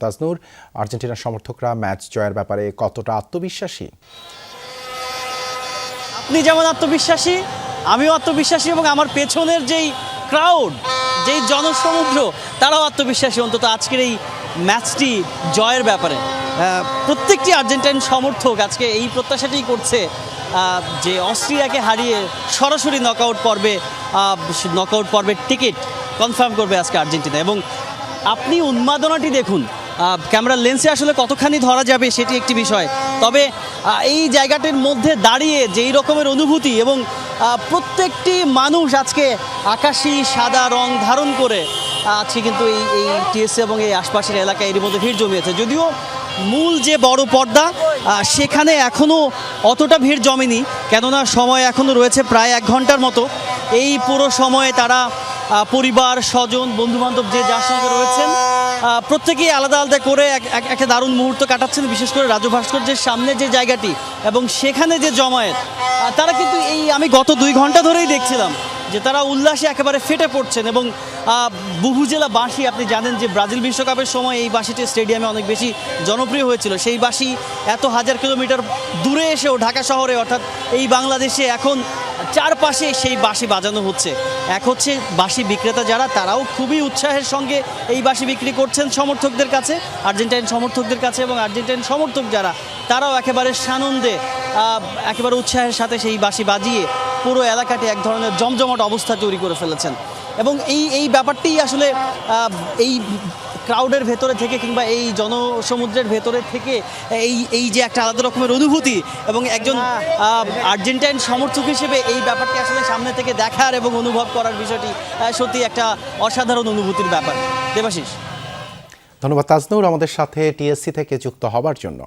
তাজনুর, আর্জেন্টিনার সমর্থকরা ম্যাচ জয়ের ব্যাপারে কতটা আত্মবিশ্বাসী? আপনি যেমন আত্মবিশ্বাসী, আমিও আত্মবিশ্বাসী, এবং আমার পেছনের যেই ক্রাউড, যেই জনসমুদ্র, তারাও আত্মবিশ্বাসী অন্তত আজকের এই ম্যাচটি জয়ের ব্যাপারে। প্রত্যেকটি আর্জেন্টাইন সমর্থক আজকে এই প্রত্যাশাটাই করছে যে অস্ট্রিয়াকে হারিয়ে সরাসরি নকআউট পর্বের টিকিট কনফার্ম করবে আজকে আর্জেন্টিনা। এবং আপনি উন্মাদনাটি দেখুন, ক্যামেরার লেন্সে আসলে কতখানি ধরা যাবে সেটি একটি বিষয়, তবে এই জায়গাটির মধ্যে দাঁড়িয়ে যেই রকমের অনুভূতি, এবং প্রত্যেকটি মানুষ আজকে আকাশি সাদা রং ধারণ করে আজকে কিন্তু এই টিএসসি এবং এই আশপাশের এলাকায় এর মধ্যে ভিড় জমিয়েছে। যদিও মূল যে বড় পর্দা সেখানে এখনও অতটা ভিড় জমেনি, কেননা সময় এখনও রয়েছে প্রায় 1 ঘন্টার মতো। এই পুরো সময়ে তারা পরিবার, স্বজন, বন্ধুবান্ধব যে যার সঙ্গে রয়েছেন প্রত্যেকেই আলাদা আলাদা করে একটা দারুণ মুহূর্ত কাটাচ্ছেন। বিশেষ করে রাজু ভাস্কর্যের সামনে যে জায়গাটি এবং সেখানে যে জমায়েত, তারা কিন্তু আমি গত 2 ঘন্টা ধরেই দেখছিলাম যে তারা উল্লাসে একেবারে ফেটে পড়ছেন। এবং বুভুজেলা বাঁশি, আপনি জানেন যে ব্রাজিল বিশ্বকাপের সময় এই বাঁশিটি স্টেডিয়ামে অনেক বেশি জনপ্রিয় হয়েছিল। সেই বাঁশি এত হাজার কিলোমিটার দূরে এসেও ঢাকা শহরে, অর্থাৎ এই বাংলাদেশে এখন চারপাশে সেই বাঁশি বাজানো হচ্ছে। এক হচ্ছে বাঁশি বিক্রেতা যারা, তারাও খুবই উৎসাহের সঙ্গে এই বাঁশি বিক্রি করছেন সমর্থকদের কাছে, আর্জেন্টাইন সমর্থকদের কাছে, এবং আর্জেন্টাইন সমর্থক যারা, তারাও একেবারে সানন্দে একেবারে উৎসাহের সাথে সেই বাঁশি বাজিয়ে পুরো এলাকাটি এক ধরনের জমজমাট অবস্থা তৈরি করে ফেলেছেন। এবং এই ব্যাপারটি আসলে এই ক্রাউডের ভেতরে থেকে কিংবা এই জনসমুদ্রের ভেতরে থেকে এই যে একটা আলাদা রকমের অনুভূতি, এবং একজন আর্জেন্টাইন সমর্থক হিসেবে এই ব্যাপারটি আসলে সামনে থেকে দেখার এবং অনুভব করার বিষয়টি সত্যি একটা অসাধারণ অনুভূতির ব্যাপার। দেবাশিস, ধন্যবাদ তাজনুর আমাদের সাথে টিএসসি থেকে যুক্ত হবার জন্য।